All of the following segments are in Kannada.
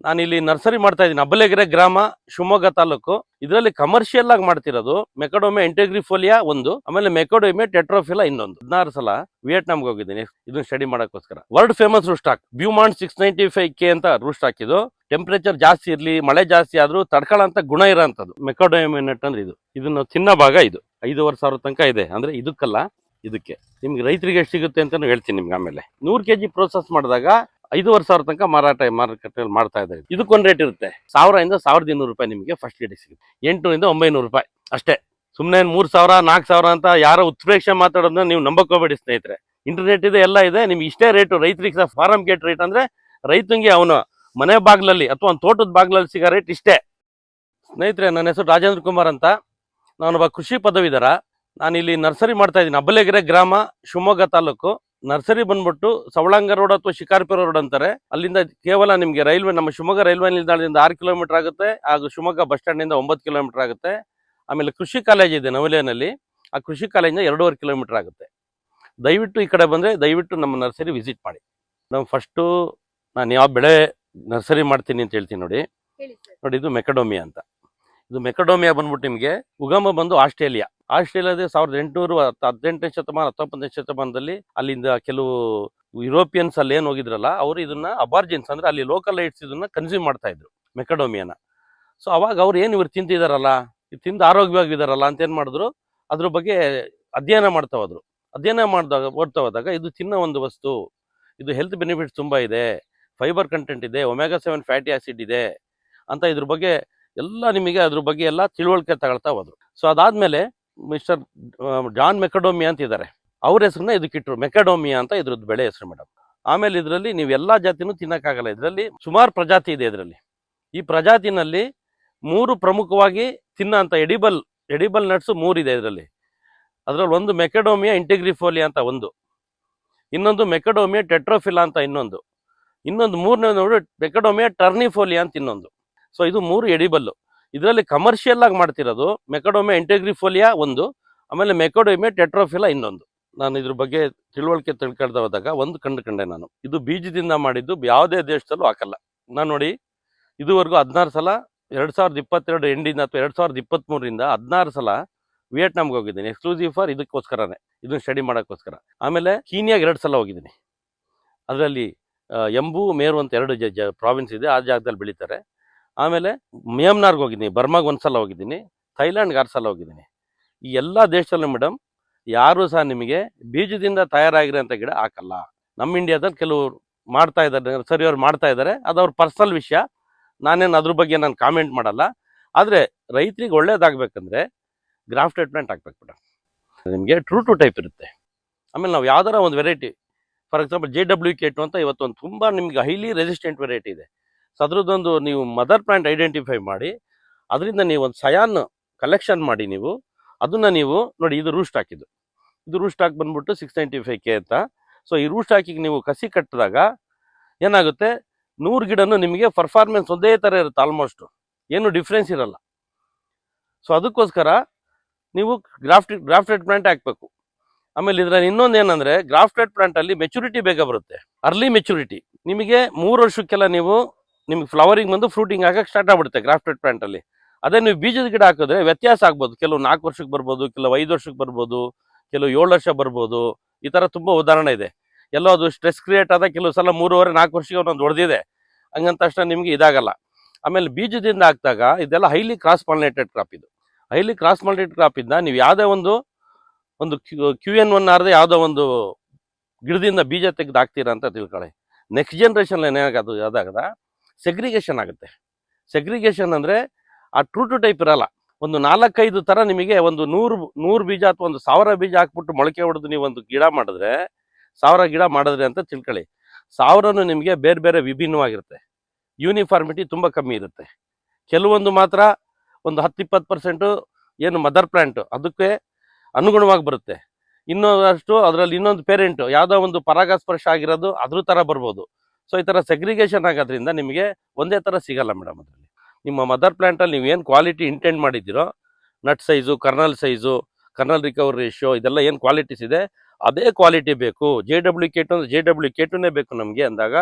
ನಾನು ಇಲ್ಲಿ ನರ್ಸರಿ ಮಾಡ್ತಾ ಇದ್ದೀನಿ. ಅಬ್ಬಲೆಗೆರೆ ಗ್ರಾಮ, ಶಿವಮೊಗ್ಗ ತಾಲೂಕು. ಇದರಲ್ಲಿ ಕಮರ್ಷಿಯಲ್ ಆಗಿ ಮಾಡ್ತಿರೋದು ಮೆಕಡೋಮಿಯಾ ಇಂಟೆಗ್ರಿಫೋಲಿಯಾ ಒಂದು, ಆಮೇಲೆ ಮೆಕಡೋಮಿಯಾ ಟೆಟ್ರೋಫಿಲಾ ಇನ್ನೊಂದು. 16 ಸಲ ವಿಯೆಟ್ನಾಂಗೆ ಹೋಗಿದ್ದೀನಿ ಇದನ್ನ ಸ್ಟಡಿ ಮಾಡೋಕ್ಕೋಸ್ಕರ. ವರ್ಲ್ಡ್ ಫೇಮಸ್ ರೂಸ್ಟಾಕ್ ಬ್ಯೂಮಾಂಟ್ 695K ಅಂತ ರೂಸ್ಟಾಕ್. ಇದು ಟೆಂಪರೇಚರ್ ಜಾಸ್ತಿ ಇರಲಿ, ಮಳೆ ಜಾಸ್ತಿ ಆದ್ರೂ ತಡ್ಕೊಳ್ಳೋಂಥ ಗುಣ ಇರೋಂಥದ್ದು ಮೆಕಡೋಮಿಯಾ ನಟ್ ಅಂದ್ರೆ ಇದು. ಇದನ್ನು ತಿನ್ನೋ ಭಾಗ ಇದು 5,500 ತನಕ ಇದೆ. ಅಂದ್ರೆ ಇದಕ್ಕಲ್ಲ, ಇದಕ್ಕೆ. ನಿಮ್ಗೆ ರೈತರಿಗೆ ಎಷ್ಟು ಸಿಗುತ್ತೆ ಅಂತ ಹೇಳ್ತೀನಿ ನಿಮ್ಗೆ ಆಮೇಲೆ. 100 kg ಪ್ರೋಸೆಸ್ ಮಾಡಿದಾಗ 5,500 ತನಕ ಮಾರುಕಟ್ಟೆಯಲ್ಲಿ ಮಾಡ್ತಾ ಇದ್ದಾರೆ. ಇದಕ್ಕೊಂದು ರೇಟ್ ಇರುತ್ತೆ. 1000 ಇಂದ 1,200 ರೂಪಾಯಿ ನಿಮಗೆ ಫಸ್ಟ್ ರೇಟ್ ಸಿಗುತ್ತೆ. 800 ಇಂದ 900 ರೂಪಾಯಿ ಅಷ್ಟೇ. ಸುಮ್ಮನೆ 3,000 4,000 ಅಂತ ಯಾರೋ ಉತ್ಪ್ರೇಕ್ಷೆ ಮಾತಾಡೋದನ್ನ ನೀವು ನಂಬಕೋಬೇಡಿ ಸ್ನೇಹಿತರೆ. ಇಂಟರ್ನೆಟ್ ಇದೆ, ಎಲ್ಲ ಇದೆ. ನಿಮ್ಗೆ ಇಷ್ಟೇ ರೇಟು. ರೈತರಿಗೆ ಫಾರಂ ಗೇಟ್ ರೇಟ್ ಅಂದ್ರೆ ರೈತಂಗೆ ಅವನು ಮನೆ ಬಾಗ್ಲಲ್ಲಿ ಅಥವಾ ಒಂದು ತೋಟದ ಬಾಗ್ಲಲ್ಲಿ ಸಿಗೋ ರೇಟ್ ಇಷ್ಟೇ ಸ್ನೇಹಿತರೆ. ನನ್ನ ಹೆಸರು ರಾಜೇಂದ್ರ ಕುಮಾರ್ ಅಂತ. ನಾನೊಬ್ಬ ಕೃಷಿ ಪದವೀಧರ. ನಾನು ಇಲ್ಲಿ ನರ್ಸರಿ ಮಾಡ್ತಾ ಇದ್ದೀನಿ. ಅಬ್ಬಲೆಗೆರೆ ಗ್ರಾಮ, ಶಿವಮೊಗ್ಗ ತಾಲೂಕು. ನರ್ಸರಿ ಬಂದ್ಬಿಟ್ಟು ಸವಳಂಗ ರೋಡ್ ಅಥವಾ ಶಿಕಾರಿಪುರ ರೋಡ್ ಅಂತಾರೆ. ಅಲ್ಲಿಂದ ಕೇವಲ ನಿಮಗೆ ರೈಲ್ವೆ, ನಮ್ಮ ಶಿವಮೊಗ್ಗ ರೈಲ್ವೆ ನಿಲ್ದಾಣದಿಂದ 6 ಕಿಲೋಮೀಟರ್ ಆಗುತ್ತೆ. ಹಾಗೂ ಶಿವಮೊಗ್ಗ ಬಸ್ ಸ್ಟ್ಯಾಂಡಿಂದ 9 ಕಿಲೋಮೀಟರ್ ಆಗುತ್ತೆ. ಆಮೇಲೆ ಕೃಷಿ ಕಾಲೇಜ್ ಇದೆ ನವಲೆಯಲ್ಲಿ. ಆ ಕೃಷಿ ಕಾಲೇಜಿಂದ 2.5 ಕಿಲೋಮೀಟರ್ ಆಗುತ್ತೆ. ದಯವಿಟ್ಟು ಈ ಕಡೆ ಬಂದರೆ ದಯವಿಟ್ಟು ನಮ್ಮ ನರ್ಸರಿ ವಿಸಿಟ್ ಮಾಡಿ. ನಾವು ಫಸ್ಟು ನಾನು ಯಾವ ಬೆಳೆ ನರ್ಸರಿ ಮಾಡ್ತೀನಿ ಅಂತ ಹೇಳ್ತೀನಿ ನೋಡಿ. ಇದು ಮೆಕಡೋಮಿಯಾ ಅಂತ. ಇದು ಮೆಕಡೋಮಿಯಾ ಬಂದ್ಬಿಟ್ಟು ನಿಮಗೆ ಉಗಮ ಬಂದು ಆಸ್ಟ್ರೇಲಿಯಾದ 1818ನೇ ಶತಮಾನ 19ನೇ ಶತಮಾನದಲ್ಲಿ ಅಲ್ಲಿಂದ ಕೆಲವು ಯುರೋಪಿಯನ್ಸ್ ಅಲ್ಲಿ ಏನು ಹೋಗಿದ್ರಲ್ಲ, ಅವರು ಇದನ್ನ ಅಬಾರ್ಜಿನ್ಸ್ ಅಂದ್ರೆ ಅಲ್ಲಿ ಲೋಕಲ್ ಲೈಟ್ಸ್ ಇದನ್ನ ಕನ್ಸ್ಯೂಮ್ ಮಾಡ್ತಾ ಇದ್ರು ಮೆಕಡೋಮಿಯಾನ. ಸೊ ಅವಾಗ ಅವ್ರು ಏನು ಇವ್ರು ತಿಂತಿದಾರಲ್ಲ, ತಿಂದು ಆರೋಗ್ಯವಾಗಿದಾರಲ್ಲ ಅಂತ ಏನ್ ಮಾಡಿದ್ರು, ಅದ್ರ ಬಗ್ಗೆ ಅಧ್ಯಯನ ಮಾಡ್ತಾ ಹೋದಾಗ ಇದು ತಿನ್ನೋ ಒಂದು ವಸ್ತು, ಇದು ಹೆಲ್ತ್ ಬೆನಿಫಿಟ್ಸ್ ತುಂಬಾ ಇದೆ, ಫೈಬರ್ ಕಂಟೆಂಟ್ ಇದೆ, ಒಮೆಗಾ 7 ಫ್ಯಾಟಿ ಆಸಿಡ್ ಇದೆ ಅಂತ ಇದ್ರ ಬಗ್ಗೆ ಎಲ್ಲ ನಿಮಗೆ ಅದ್ರ ಬಗ್ಗೆ ಎಲ್ಲ ತಿಳುವಳಿಕೆ ತಗೊಳ್ತಾ ಹೋದ್ರು. ಸೊ ಅದಾದ್ಮೇಲೆ ಮಿಸ್ಟರ್ ಜಾನ್ ಮೆಕಡೋಮಿಯಾ ಅಂತ ಇದ್ದಾರೆ. ಅವ್ರ ಹೆಸರನ್ನ ಇದಕ್ಕಿಟ್ರು ಮೆಕಡೋಮಿಯಾ ಅಂತ ಇದ್ರದ್ದು ಬೆಳೆ ಹೆಸರು ಮೇಡಮ್. ಆಮೇಲೆ ಇದರಲ್ಲಿ ನೀವು ಎಲ್ಲಾ ಜಾತಿನೂ ತಿನ್ನಕ್ಕಾಗಲ್ಲ. ಇದರಲ್ಲಿ ಸುಮಾರು ಪ್ರಜಾತಿ ಇದೆ. ಇದರಲ್ಲಿ ಈ ಪ್ರಜಾತಿನಲ್ಲಿ 3 ಪ್ರಮುಖವಾಗಿ ತಿನ್ನಂತ ಎಡಿಬಲ್ ನಟ್ಸ್ 3 ಇದೆ ಇದರಲ್ಲಿ. ಅದರಲ್ಲಿ ಒಂದು ಮೆಕಡೋಮಿಯಾ ಇಂಟೆಗ್ರಿಫೋಲಿಯಾ ಅಂತ ಒಂದು, ಇನ್ನೊಂದು ಮೆಕಡೋಮಿಯಾ ಟೆಟ್ರೋಫಿಲಾ ಅಂತ ಇನ್ನೊಂದು ಮೂರನೇ ನೋಡಿ ಮೆಕಡೋಮಿಯಾ ಟರ್ನಿಫೋಲಿಯಾ ಅಂತ ಇನ್ನೊಂದು. ಸೊ ಇದು 3 ಎಡಿಬಲ್ಲು. ಇದರಲ್ಲಿ ಕಮರ್ಷಿಯಲ್ ಆಗಿ ಮಾಡ್ತಿರೋದು ಮೆಕಡೋಮಿಯಾ ಇಂಟೆಗ್ರಿಫೋಲಿಯಾ ಒಂದು, ಆಮೇಲೆ ಮೆಕಡೋಮಿಯಾ ಟೆಟ್ರೋಫಿಲಾ ಇನ್ನೊಂದು. ನಾನು ಇದ್ರ ಬಗ್ಗೆ ತಿಳುವಳಿಕೆ ತಿಳ್ಕೊಳ್ತಾ ಹೋದಾಗ ಒಂದು ಕಂಡೆ ನಾನು, ಇದು ಬೀಜದಿಂದ ಮಾಡಿದ್ದು ಯಾವುದೇ ದೇಶದಲ್ಲೂ ಹಾಕಲ್ಲ. ನಾನು ನೋಡಿ ಇದುವರೆಗೂ 16 ಸಲ 2022 ಎಂಡಿಂದ ಅಥವಾ 2023ರಿಂದ 16 ಸಲ ವಿಯೆಟ್ನಾಂಗೆ ಹೋಗಿದ್ದೀನಿ. ಎಕ್ಸ್ಕ್ಲೂಸಿವ್ ಫಾರ್ ಇದಕ್ಕೋಸ್ಕರನೇ, ಇದನ್ನ ಸ್ಟಡಿ ಮಾಡೋಕ್ಕೋಸ್ಕರ. ಆಮೇಲೆ ಕೀನ್ಯಾಗೆ 2 ಸಲ ಹೋಗಿದ್ದೀನಿ. ಅದರಲ್ಲಿ ಎಂಬು ಮೇರು ಅಂತ 2 ಪ್ರಾವಿನ್ಸ್ ಇದೆ, ಆ ಜಾಗದಲ್ಲಿ ಬೆಳೀತಾರೆ. ಆಮೇಲೆ ಮ್ಯಾನ್ಮಾರ್ಗೆ ಹೋಗಿದ್ದೀನಿ, ಬರ್ಮಾಗೆ 1 ಸಲ ಹೋಗಿದ್ದೀನಿ, ಥೈಲ್ಯಾಂಡ್ಗೆ 6 ಸಲ ಹೋಗಿದ್ದೀನಿ. ಈ ಎಲ್ಲ ದೇಶದಲ್ಲೂ ಮೇಡಮ್ ಯಾರು ಸಹ ನಿಮಗೆ ಬೀಜದಿಂದ ತಯಾರಾಗಿರೋಂಥ ಗಿಡ ಹಾಕಲ್ಲ. ನಮ್ಮ ಇಂಡಿಯಾದಲ್ಲಿ ಕೆಲವರು ಮಾಡ್ತಾ ಇದ್ದಾರೆ, ಸರಿಯವ್ರು ಮಾಡ್ತಾ ಇದ್ದಾರೆ, ಅದು ಅವ್ರ ಪರ್ಸನಲ್ ವಿಷಯ. ನಾನೇನು ಅದ್ರ ಬಗ್ಗೆ ನಾನು ಕಾಮೆಂಟ್ ಮಾಡಲ್ಲ. ಆದರೆ ರೈತರಿಗೆ ಒಳ್ಳೇದಾಗಬೇಕಂದ್ರೆ ಗ್ರಾಫ್ಟೆಡ್ ಪ್ಲಾಂಟ್ ಹಾಕ್ಬೇಕು ಮೇಡಮ್. ನಿಮಗೆ ಟ್ರೂ ಟು ಟೈಪ್ ಇರುತ್ತೆ. ಆಮೇಲೆ ನಾವು ಯಾವ್ದಾರ ಒಂದು ವೆರೈಟಿ, ಫಾರ್ ಎಕ್ಸಾಂಪಲ್ JWK2 ಅಂತ ಇವತ್ತೊಂದು ತುಂಬ ನಿಮ್ಗೆ ಹೈಲಿ ರೆಸಿಸ್ಟೆಂಟ್ ವೆರೈಟಿ ಇದೆ. ಸೊ ಅದ್ರದ್ದೊಂದು ನೀವು ಮದರ್ ಪ್ಲಾಂಟ್ ಐಡೆಂಟಿಫೈ ಮಾಡಿ ಅದರಿಂದ ನೀವು ಒಂದು ಸಯಾನ್ ಕಲೆಕ್ಷನ್ ಮಾಡಿ ನೀವು ಅದನ್ನ ನೀವು ನೋಡಿ. ಇದು ರೂಸ್ಟಾಕ್ ಬಂದ್ಬಿಟ್ಟು 695K ಅಂತ. ಸೊ ಈ ರೂಸ್ಟಾಕಿಗೆ ನೀವು ಕಸಿ ಕಟ್ಟಿದಾಗ ಏನಾಗುತ್ತೆ, 100 ಗಿಡನೂ ನಿಮಗೆ ಪರ್ಫಾರ್ಮೆನ್ಸ್ ಒಂದೇ ಥರ ಇರುತ್ತೆ, ಆಲ್ಮೋಸ್ಟ್ ಏನು ಡಿಫ್ರೆನ್ಸ್ ಇರಲ್ಲ. ಸೊ ಅದಕ್ಕೋಸ್ಕರ ನೀವು ಗ್ರಾಫ್ಟೆಡ್ ಪ್ಲಾಂಟ್ ಹಾಕಬೇಕು. ಆಮೇಲೆ ಇದರಲ್ಲಿ ಇನ್ನೊಂದು ಏನಂದ್ರೆ, ಗ್ರಾಫ್ಟೆಡ್ ಪ್ಲಾಂಟ್ ಅಲ್ಲಿ ಮೆಚುರಿಟಿ ಬೇಗ ಬರುತ್ತೆ, ಅರ್ಲಿ ಮೆಚುರಿಟಿ. ನಿಮಗೆ 3 ವರ್ಷಕ್ಕೆಲ್ಲ ನಿಮ್ಗೆ ಫ್ಲವರಿಂಗ್ ಬಂದು ಫ್ರೂಟಿಂಗ್ ಆಗಕ್ಕೆ ಸ್ಟಾರ್ಟ್ ಆಗ್ಬಿಡುತ್ತೆ ಗ್ರಾಫ್ಟೆಡ್ ಪ್ಲಾಂಟ್ ಅಲ್ಲಿ. ಅದೇ ನೀವು ಬೀಜದ ಗಿಡ ಹಾಕಿದ್ರೆ ವ್ಯತ್ಯಾಸ ಆಗ್ಬೋದು. ಕೆಲವು 4 ವರ್ಷಕ್ಕೆ ಬರ್ಬೋದು, ಕೆಲವು 5 ವರ್ಷಕ್ಕೆ ಬರ್ಬೋದು, ಕೆಲವು 7 ವರ್ಷ ಬರ್ಬೋದು. ಈ ತರ ತುಂಬಾ ಉದಾಹರಣೆ ಇದೆ. ಎಲ್ಲೋ ಅದು ಸ್ಟ್ರೆಸ್ ಕ್ರಿಯೇಟ್ ಆದ ಕೆಲವು ಸಲ 3.5-4 ವರ್ಷಕ್ಕೆ ಒಂದೊಂದು ಹೊಡೆದಿದೆ, ಹಂಗಂತ ತಕ್ಷಣ ನಿಮ್ಗೆ ಇದಾಗಲ್ಲ. ಆಮೇಲೆ ಬೀಜದಿಂದ ಹಾಕಿದಾಗ ಇದೆಲ್ಲ ಹೈಲಿ ಕ್ರಾಸ್ ಪಾಲಿನೇಟೆಡ್ ಕ್ರಾಪ್. ಇದು ಹೈಲಿ ಕ್ರಾಸ್ ಪಾಲಿನೇಟೆಡ್ ಕ್ರಾಪ್ ಇಂದ ನೀವು ಯಾವುದೇ ಒಂದು QN1 ಯಾವುದೋ ಒಂದು ಗಿಡದಿಂದ ಬೀಜ ತೆಗೆದು ಹಾಕ್ತೀರಾ ಅಂತ ತಿಳ್ಕೊಳ್ಳಿ. ನೆಕ್ಸ್ಟ್ ಜನರೇಷನ್ ಏನಾಗೋದು ಅದಾಗದ ಸೆಗ್ರಿಗೇಷನ್ ಆಗುತ್ತೆ. ಸೆಗ್ರಿಗೇಷನ್ ಅಂದ್ರೆ ಆ ಟ್ರೂ ಟು ಟೈಪ್ ಇರಲ್ಲ. ಒಂದು 4-5 ತರ ನಿಮಗೆ ಒಂದು 100 ಬೀಜ ಅಥವಾ 1000 ಬೀಜ ಹಾಕ್ಬಿಟ್ಟು ಮೊಳಕೆ ಹೊಡೆದು ನೀವು ಒಂದು ಗಿಡ ಮಾಡಿದ್ರೆ 1000 ಗಿಡ ಮಾಡಿದ್ರೆ ಅಂತ ತಿಳ್ಕೊಳ್ಳಿ. 1000 ನಿಮಗೆ ಬೇರೆ ಬೇರೆ ವಿಭಿನ್ನವಾಗಿರುತ್ತೆ. ಯೂನಿಫಾರ್ಮಿಟಿ ತುಂಬಾ ಕಮ್ಮಿ ಇರುತ್ತೆ. ಕೆಲವೊಂದು ಮಾತ್ರ ಒಂದು 10-20% ಏನು ಮದರ್ ಪ್ಲಾಂಟ್ ಅದಕ್ಕೆ ಅನುಗುಣವಾಗಿ ಬರುತ್ತೆ. ಇನ್ನೊಂದಷ್ಟು ಅದರಲ್ಲಿ ಇನ್ನೊಂದು ಪೇರೆಂಟ್ ಯಾವುದೋ ಒಂದು ಪರಾಗಸ್ಪರ್ಶ ಆಗಿರೋದು ಅದ್ರ ತರ ಬರ್ಬೋದು. ಸೊ ಈ ತರ ಸೆಗ್ರಿಗೇಷನ್ ಆಗೋದ್ರಿಂದ ನಿಮಗೆ ಒಂದೇ ತರ ಸಿಗಲ್ಲ ಮೇಡಮ್. ಅದರಲ್ಲಿ ನಿಮ್ಮ ಮದರ್ ಪ್ಲಾಂಟ್ ಅಲ್ಲಿ ನೀವು ಏನು ಕ್ವಾಲಿಟಿ ಇಂಟೆಂಡ್ ಮಾಡಿದ್ದೀರೋ, nut size, kernel recovery ratio, ಇದೆಲ್ಲ ಏನು ಕ್ವಾಲಿಟೀಸ್ ಇದೆ ಅದೇ ಕ್ವಾಲಿಟಿ ಬೇಕು. JWK2 ಅಂದ್ರೆ JWK2ನೇ ಬೇಕು ನಮಗೆ ಅಂದಾಗ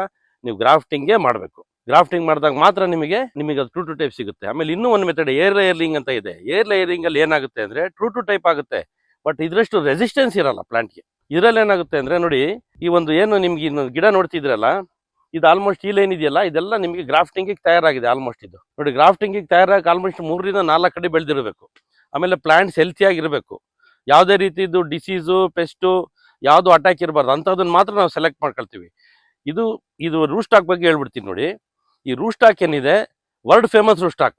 ನೀವು ಗ್ರಾಫ್ಟಿಂಗೇ ಮಾಡಬೇಕು. ಗ್ರಾಫ್ಟಿಂಗ್ ಮಾಡಿದಾಗ ಮಾತ್ರ ನಿಮಗೆ ಅದು ಟ್ರೂ ಟು ಟೈಪ್ ಸಿಗುತ್ತೆ. ಆಮೇಲೆ ಇನ್ನೂ ಒಂದು ಮೆಥಡ್ ಏರ್ ಲೇಯರಿಂಗ್ ಅಂತ ಇದೆ. ಏರ್ ಲೇಯರಿಂಗ್ ಅಲ್ಲಿ ಏನಾಗುತ್ತೆ ಅಂದ್ರೆ ಟ್ರೂ ಟು ಟೈಪ್ ಆಗುತ್ತೆ, ಬಟ್ ಇದ್ರಷ್ಟು ರೆಸಿಸ್ಟೆನ್ಸ್ ಇರಲ್ಲ ಪ್ಲಾಂಟ್ಗೆ. ಇದ್ರಲ್ಲಿ ಏನಾಗುತ್ತೆ ಅಂದ್ರೆ ನೋಡಿ, ಈ ಒಂದು ಏನು ನಿಮ್ಗೆ ಇನ್ನು ಗಿಡ ನೋಡ್ತಿದ್ರಲ್ಲ, ಇದು ಆಲ್ಮೋಸ್ಟ್ ಈ ಲೈನ್ ಇದೆಯಲ್ಲ, ಇದೆಲ್ಲ ನಿಮಗೆ ಗ್ರಾಫ್ಟಿಂಗ್ ತಯಾರಾಗಿದೆ ಆಲ್ಮೋಸ್ಟ್. ಇದು ನೋಡಿ, ಗ್ರಾಫ್ಟಿಂಗ್ ತಯಾರಾಗಿ ಆಲ್ಮೋಸ್ಟ್ 3 ರಿಂದ 4 ಅಡಿ ಬೆಳೆದಿರಬೇಕು. ಆಮೇಲೆ ಪ್ಲಾಂಟ್ಸ್ ಹೆಲ್ತಿ ಆಗಿರಬೇಕು, ಯಾವುದೇ ರೀತಿದು ಡಿಸೀಸು ಪೆಸ್ಟು ಯಾವುದು ಅಟ್ಯಾಕ್ ಇರಬಾರ್ದು, ಅಂಥದನ್ನ ಮಾತ್ರ ನಾವು ಸೆಲೆಕ್ಟ್ ಮಾಡ್ಕೊಳ್ತೀವಿ. ಇದು ರೂಸ್ಟಾಕ್ ಬಗ್ಗೆ ಹೇಳ್ಬಿಡ್ತೀನಿ ನೋಡಿ. ಈ ರೂಸ್ಟಾಕ್ ಏನಿದೆ, ವರ್ಲ್ಡ್ ಫೇಮಸ್ ರೂಸ್ಟಾಕ್,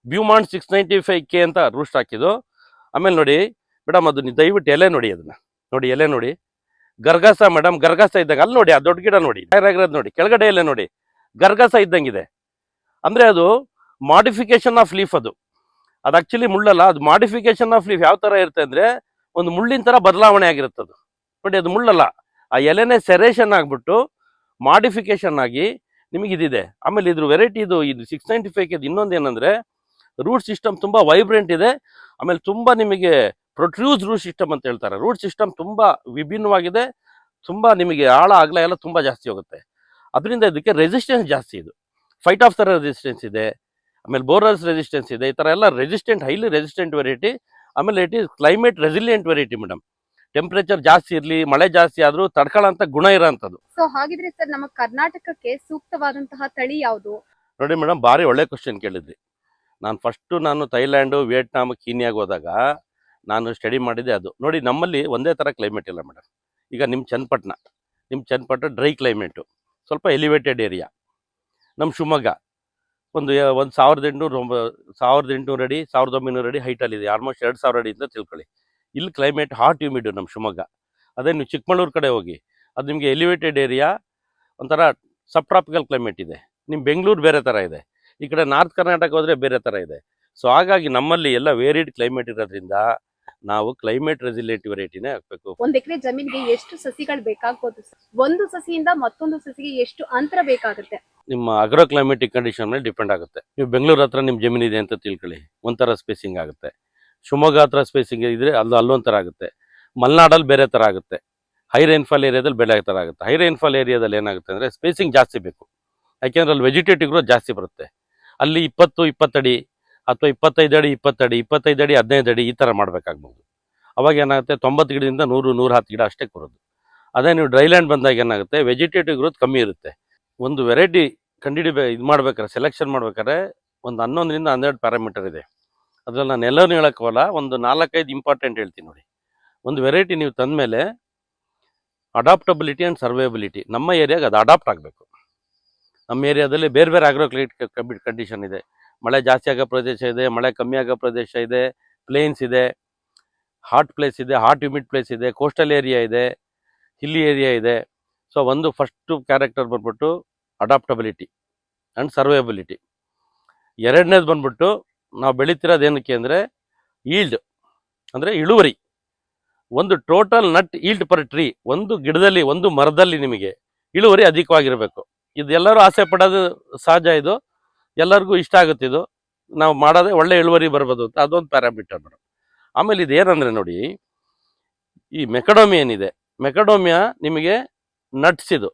ಬ್ಯೂಮಾಂಟ್ 695K ಅಂತ ರೂಸ್ಟಾಕ್ ಇದು. ಆಮೇಲೆ ನೋಡಿ ಮೇಡಮ್, ಅದು ದಯವಿಟ್ಟು ಎಲೆ ನೋಡಿ, ಅದನ್ನ ನೋಡಿ, ಎಲೆ ನೋಡಿ, ಗರ್ಗಸ ಮೇಡಮ್, ಗರ್ಗಸ ಇದ್ದಾಗ ಅಲ್ಲಿ ನೋಡಿ, ಆ ದೊಡ್ಡ ಗಿಡ ನೋಡಿ, ಆಗಿರೋದು ನೋಡಿ, ಕೆಳಗಡೆ ಎಲೆ ನೋಡಿ, ಗರ್ಗಸ ಇದ್ದಂಗಿದೆ. ಅಂದ್ರೆ ಅದು ಮಾಡಿಫಿಕೇಶನ್ ಆಫ್ ಲೀಫ್. ಅದು ಆಕ್ಚುಲಿ ಮುಳ್ಳಲ್ಲ, ಅದು ಮಾಡಿಫಿಕೇಶನ್ ಆಫ್ ಲೀಫ್. ಯಾವ ತರ ಇರುತ್ತೆ ಅಂದ್ರೆ ಒಂದು ಮುಳ್ಳಿನ ತರ ಬದಲಾವಣೆ ಆಗಿರುತ್ತೆ ಅದು ನೋಡಿ. ಅದು ಮುಳ್ಳಲ್ಲ, ಆ ಎಲೆನೇ ಸೆರೇಷನ್ ಆಗ್ಬಿಟ್ಟು ಮಾಡಿಫಿಕೇಶನ್ ಆಗಿ ನಿಮಗೆ ಇದಿದೆ. ಆಮೇಲೆ ಇದ್ರ ವೆರೈಟಿ ಇದು 695K. ಇನ್ನೊಂದು ಏನಂದ್ರೆ ರೂಟ್ ಸಿಸ್ಟಮ್ ತುಂಬಾ ವೈಬ್ರೆಂಟ್ ಇದೆ. ಆಮೇಲೆ ತುಂಬಾ ನಿಮಗೆ ಪ್ರೊಟ್ರೂಸ್ ರೂಟ್ ಸಿಸ್ಟಮ್ ಅಂತ ಹೇಳ್ತಾರೆ. ರೂಟ್ ಸಿಸ್ಟಮ್ ತುಂಬಾ ವಿಭಿನ್ನವಾಗಿದೆ, ತುಂಬಾ ನಿಮಗೆ ಆಳ ಅಗಲ ಎಲ್ಲ ತುಂಬಾ ಜಾಸ್ತಿ ಹೋಗುತ್ತೆ. ಅದರಿಂದ ಇದಕ್ಕೆ ರೆಸಿಸ್ಟೆನ್ಸ್ ಜಾಸ್ತಿ. ಇದು ಫೈಟ್ ಆಫ್ ತರ ರೆಸಿಸ್ಟೆನ್ಸ್ ಇದೆ, ಆಮೇಲೆ ಬೋರರ್ಸ್ ರೆಸಿಸ್ಟೆನ್ಸ್ ಇದೆ. ಈ ತರ ಎಲ್ಲ ರೆಸಿಸ್ಟೆಂಟ್, ಹೈಲಿ ರೆಸಿಸ್ಟೆಂಟ್ ವೆರೈಟಿ. ಆಮೇಲೆ it is climate resilient variety madam. Temperature ಜಾಸ್ತಿ ಇರಲಿ, ಮಳೆ ಜಾಸ್ತಿ ಆದ್ರೂ ತಡ್ಕೊಳ್ಳೋಂಥ ಗುಣ ಇರೋಂಥದ್ದು. ಸೊ ಹಾಗಿದ್ರೆ ಸರ್, ನಮ್ಮ ಕರ್ನಾಟಕಕ್ಕೆ ಸೂಕ್ತವಾದಂತಹ ತಳಿ ಯಾವುದು? ನೋಡಿ ಮೇಡಮ್, ಭಾರಿ ಒಳ್ಳೆ ಕ್ವಶನ್ ಕೇಳಿದ್ರಿ. ನಾನು ಥೈಲ್ಯಾಂಡು, ವಿಯೆಟ್ನಾಮ್, ಕೀನ್ಯಾಗ ಹೋದಾಗ ನಾನು ಸ್ಟಡಿ ಮಾಡಿದ್ದೆ ಅದು. ನೋಡಿ, ನಮ್ಮಲ್ಲಿ ಒಂದೇ ಥರ ಕ್ಲೈಮೇಟ್ ಇಲ್ಲ ಮೇಡಮ್. ಈಗ ನಿಮ್ಮ ಚನ್ನಪಟ್ಟಣ ಡ್ರೈ ಕ್ಲೈಮೇಟು, ಸ್ವಲ್ಪ ಎಲಿವೇಟೆಡ್ ಏರಿಯಾ. ನಮ್ಮ ಶಿವಮೊಗ್ಗ ಒಂದು 1800 ಅಡಿ 1900 ಅಡಿ ಹೈಟಲ್ಲಿದೆ, ಆಲ್ಮೋಸ್ಟ್ 2000 ಅಡಿ ಅಂತ ತಿಳ್ಕೊಳ್ಳಿ. ಇಲ್ಲಿ ಕ್ಲೈಮೇಟ್ ಹಾಟ್ ಹ್ಯೂಮಿಡ್ ನಮ್ಮ ಶಿವಮೊಗ್ಗ. ಅದೇ ನೀವು ಚಿಕ್ಕಮಗಳೂರು ಕಡೆ ಹೋಗಿ, ಅದು ನಿಮಗೆ ಎಲಿವೇಟೆಡ್ ಏರಿಯಾ, ಒಂಥರ ಸಬ್ ಟ್ರಾಪಿಕಲ್ ಕ್ಲೈಮೇಟ್ ಇದೆ. ನಿಮ್ಮ ಬೆಂಗಳೂರು ಬೇರೆ ಥರ ಇದೆ, ಈ ಕಡೆ ನಾರ್ತ್ ಕರ್ನಾಟಕ ಹೋದರೆ ಬೇರೆ ಥರ ಇದೆ. ಸೊ ಹಾಗಾಗಿ ನಮ್ಮಲ್ಲಿ ಎಲ್ಲ ವೇರಿಡ್ ಕ್ಲೈಮೇಟ್ ಇರೋದ್ರಿಂದ ನಾವು ಕ್ಲೈಮೇಟ್ ರೆಸಿಲಿಯಂಟ್ ವೆರೈಟಿನೇ ಹಾಕಬೇಕು. 1 ಎಕರೆ ಜಮೀನಿಗೆ ಎಷ್ಟು ಸಸಿಗಳು ಬೇಕಾಗಬಹುದು? ಒಂದು ಸಸಿಯಿಂದ ಮತ್ತೊಂದು ಸಸಿಗೆ ಎಷ್ಟು ಅಂತರ ಬೇಕಾಗುತ್ತೆ? ನಿಮ್ಮ ಅಗ್ರೋ ಕ್ಲೈಮೇಟಿಕ್ ಕಂಡೀಷನ್ ಮೇಲೆ ಡಿಪೆಂಡ್ ಆಗುತ್ತೆ. ನೀವು ಬೆಂಗಳೂರು ಹತ್ರ ನಿಮ್ಮ ಜಮೀನು ಇದೆ ಅಂತ ತಿಳ್ಕೊಳ್ಳಿ, ಒಂಥರ ಸ್ಪೇಸಿಂಗ್ ಆಗುತ್ತೆ. ಶಿವಮೊಗ್ಗ ಹತ್ರ ಸ್ಪೇಸಿಂಗ್ ಇದ್ರೆ ಅಲ್ಲೊಂಥರ ಆಗುತ್ತೆ. ಮಲೆನಾಡಲ್ಲಿ ಬೇರೆ ಥರ ಆಗುತ್ತೆ. ಹೈ ರೈನ್ಫಾಲ್ ಏರಿಯಾದಲ್ಲಿ ಬೇರೆ ಥರ ಆಗುತ್ತೆ. ಹೈ ರೈನ್ಫಾಲ್ ಏರಿಯಾದಲ್ಲಿ ಏನಾಗುತ್ತೆ ಅಂದರೆ ಸ್ಪೇಸಿಂಗ್ ಜಾಸ್ತಿ ಬೇಕು, ಯಾಕೆಂದ್ರೆ ಅಲ್ಲಿ ವೆಜಿಟೇಟಿವ್ ಗ್ರೋತ್ ಜಾಸ್ತಿ ಬರುತ್ತೆ. ಅಲ್ಲಿ 20 ಅಡಿ ಅಥವಾ 25 ಅಡಿ 20 ಅಡಿ 25 ಅಡಿ 15 ಅಡಿ ಈ ಥರ ಮಾಡಬೇಕಾಗ್ಬೋದು. ಅವಾಗ ಏನಾಗುತ್ತೆ, 90 ಗಿಡದಿಂದ 100-110 ಗಿಡ ಅಷ್ಟೇ ಬರೋದು. ಅದೇ ನೀವು ಡ್ರೈಲ್ಯಾಂಡ್ ಬಂದಾಗ ಏನಾಗುತ್ತೆ, ವೆಜಿಟೇಟಿವ್ ಗ್ರೋತ್ ಕಮ್ಮಿ ಇರುತ್ತೆ. ಒಂದು ವೆರೈಟಿ ಇದು ಮಾಡ್ಬೇಕಾದ್ರೆ, ಸೆಲೆಕ್ಷನ್ ಮಾಡ್ಬೇಕಾದ್ರೆ ಒಂದು 11ರಿಂದ 12 ಪ್ಯಾರಾಮೀಟರ್ ಇದೆ. ಅದ್ರಲ್ಲಿ ನಾನು ಎಲ್ಲರೂ ಹೇಳೋಕ್ಕವಲ್ಲ, ಒಂದು 4-5 ಇಂಪಾರ್ಟೆಂಟ್ ಹೇಳ್ತೀನಿ ನೋಡಿ. ಒಂದು ವೆರೈಟಿ ನೀವು ತಂದಮೇಲೆ ಅಡಾಪ್ಟಬಿಲಿಟಿ ಆ್ಯಂಡ್ ಸರ್ವೈಬಿಲಿಟಿ, ನಮ್ಮ ಏರಿಯಾಗೆ ಅದು ಅಡಾಪ್ಟ್ ಆಗಬೇಕು. ನಮ್ಮ ಏರಿಯಾದಲ್ಲಿ ಬೇರೆ ಬೇರೆ ಆಗ್ರೋಕ್ಲೈಮೇಟಿಕ್ ಕಂಡೀಷನ್ ಇದೆ. ಮಳೆ ಜಾಸ್ತಿ ಆಗೋ ಪ್ರದೇಶ ಇದೆ, ಮಳೆ ಕಮ್ಮಿ ಆಗೋ ಪ್ರದೇಶ ಇದೆ, ಪ್ಲೇನ್ಸ್ ಇದೆ, ಹಾಟ್ ಪ್ಲೇಸ್ ಇದೆ, ಹಾಟ್ ಹ್ಯೂಮಿಡ್ ಪ್ಲೇಸ್ ಇದೆ, ಕೋಸ್ಟಲ್ ಏರಿಯಾ ಇದೆ, ಹಿಲ್ಲಿ ಏರಿಯಾ ಇದೆ. ಸೊ ಒಂದು ಫಸ್ಟು ಕ್ಯಾರೆಕ್ಟರ್ ಬಂದ್ಬಿಟ್ಟು ಅಡಾಪ್ಟಬಿಲಿಟಿ ಆ್ಯಂಡ್ ಸರ್ವೈಬಿಲಿಟಿ. ಎರಡನೇದು ಬಂದ್ಬಿಟ್ಟು ನಾವು ಬೆಳೀತಿರೋದು ಏನಕ್ಕೆ ಅಂದರೆ ಈಲ್ಡ್, ಅಂದರೆ ಇಳುವರಿ. ಒಂದು total nut yield per tree, ಒಂದು ಗಿಡದಲ್ಲಿ ಒಂದು ಮರದಲ್ಲಿ ನಿಮಗೆ ಇಳುವರಿ ಅಧಿಕವಾಗಿರಬೇಕು. ಇದೆಲ್ಲರೂ ಆಸೆ ಪಡೋದು ಸಹಜ, ಇದು ಎಲ್ಲರಿಗೂ ಇಷ್ಟ ಆಗುತ್ತೆ. ಇದು ನಾವು ಮಾಡೋದೇ ಒಳ್ಳೆ ಇಳುವರಿ ಬರ್ಬೋದು ಅಂತ, ಅದೊಂದು ಪ್ಯಾರಾಮೀಟರ್ ಮೇಡಮ್. ಆಮೇಲೆ ಇದೇನಂದರೆ ನೋಡಿ, ಈ ಮೆಕಡೋಮಿಯಾ ಏನಿದೆ, ಮೆಕಡೋಮಿಯಾ ನಿಮಗೆ ನಟ್ಸ್, ಇದು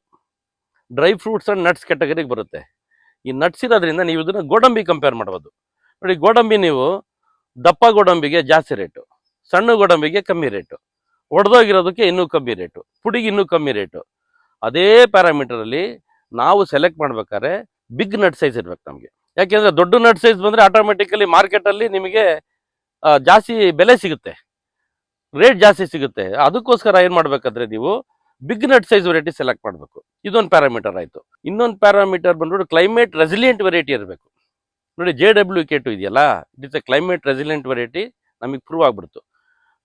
ಡ್ರೈ ಫ್ರೂಟ್ಸ್ ಆ್ಯಂಡ್ ನಟ್ಸ್ ಕ್ಯಾಟಗರಿಗೆ ಬರುತ್ತೆ. ಈ ನಟ್ಸ್ ಇರೋದ್ರಿಂದ ನೀವು ಇದನ್ನು ಗೋಡಂಬಿ ಕಂಪೇರ್ ಮಾಡ್ಬೋದು. ನೋಡಿ, ಗೋಡಂಬಿ ನೀವು ದಪ್ಪ ಗೋಡಂಬಿಗೆ ಜಾಸ್ತಿ ರೇಟು, ಸಣ್ಣ ಗೋಡಂಬಿಗೆ ಕಮ್ಮಿ ರೇಟು, ಒಡೆದೋಗಿರೋದಕ್ಕೆ ಇನ್ನೂ ಕಮ್ಮಿ ರೇಟು, ಪುಡಿಗೆ ಇನ್ನೂ ಕಮ್ಮಿ ರೇಟು. ಅದೇ ಪ್ಯಾರಾಮೀಟರಲ್ಲಿ ನಾವು ಸೆಲೆಕ್ಟ್ ಮಾಡ್ಬೇಕಾದ್ರೆ ಬಿಗ್ ನಟ್ ಸೈಜ್ ಇರ್ಬೇಕು ನಮಗೆ. ಯಾಕೆಂದರೆ ದೊಡ್ಡ ನಟ್ ಸೈಜ್ ಬಂದರೆ ಆಟೋಮೆಟಿಕಲಿ ಮಾರ್ಕೆಟಲ್ಲಿ ನಿಮಗೆ ಜಾಸ್ತಿ ಬೆಲೆ ಸಿಗುತ್ತೆ, ರೇಟ್ ಜಾಸ್ತಿ ಸಿಗುತ್ತೆ. ಅದಕ್ಕೋಸ್ಕರ ಏನು ಮಾಡಬೇಕಾದ್ರೆ ನೀವು big nut size variety select ಮಾಡಬೇಕು. ಇದೊಂದು ಪ್ಯಾರಾಮೀಟರ್ ಆಯಿತು. ಇನ್ನೊಂದು ಪ್ಯಾರಾಮೀಟರ್ ಬಂದ್ಬಿಟ್ಟು ಕ್ಲೈಮೇಟ್ ರೆಸಿಲಿಯಂಟ್ ವೆರೈಟಿ ಇರಬೇಕು. ನೋಡಿ, JWK2 ಇದೆಯಲ್ಲ, it is A climate resilient variety, ನಮಗೆ ಪ್ರೂವ್ ಆಗ್ಬಿಡ್ತು.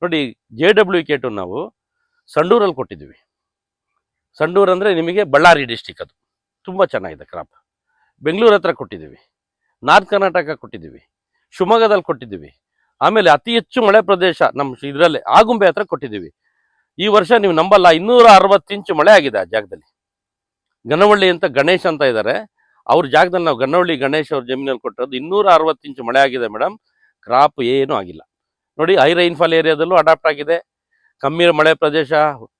ನೋಡಿ, JWK2 ನಾವು ಸಂಡೂರಲ್ಲಿ ಕೊಟ್ಟಿದ್ದೀವಿ. ಸಂಡೂರು ಅಂದರೆ ನಿಮಗೆ ಬಳ್ಳಾರಿ ಡಿಸ್ಟಿಕ್, ಅದು ತುಂಬ ಚೆನ್ನಾಗಿದೆ ಕ್ರಾಪ್. ಬೆಂಗಳೂರು ಹತ್ರ ಕೊಟ್ಟಿದ್ದೀವಿ, ನಾರ್ತ್ ಕರ್ನಾಟಕ ಕೊಟ್ಟಿದ್ದೀವಿ, ಶಿವಮೊಗ್ಗದಲ್ಲಿ ಕೊಟ್ಟಿದ್ದೀವಿ. ಆಮೇಲೆ ಅತಿ ಹೆಚ್ಚು ಮಳೆ ಪ್ರದೇಶ ನಮ್ಮ ಇದರಲ್ಲಿ ಆಗುಂಬೆ ಹತ್ರ ಕೊಟ್ಟಿದ್ದೀವಿ. ಈ ವರ್ಷ ನೀವು ನಂಬಲ್ಲ, 260 ಇಂಚು ಮಳೆ ಆಗಿದೆ ಆ ಜಾಗದಲ್ಲಿ. ಗನವಳ್ಳಿ ಅಂತ ಗಣೇಶ್ ಅಂತ ಇದ್ದಾರೆ, ಅವ್ರ ಜಾಗದಲ್ಲಿ ನಾವು ಗನವಳ್ಳಿ ಗಣೇಶ್ ಅವ್ರ ಜಮೀನಲ್ಲಿ ಕೊಟ್ಟದ್ದು 260 ಇಂಚು ಮಳೆ ಆಗಿದೆ ಮೇಡಮ್. ಕ್ರಾಪ್ ಏನೂ ಆಗಿಲ್ಲ. ನೋಡಿ, ಹೈ ರೈನ್ಫಾಲ್ ಏರಿಯಾದಲ್ಲೂ ಅಡಾಪ್ಟ್ ಆಗಿದೆ, ಕಮ್ಮಿ ಮಳೆ ಪ್ರದೇಶ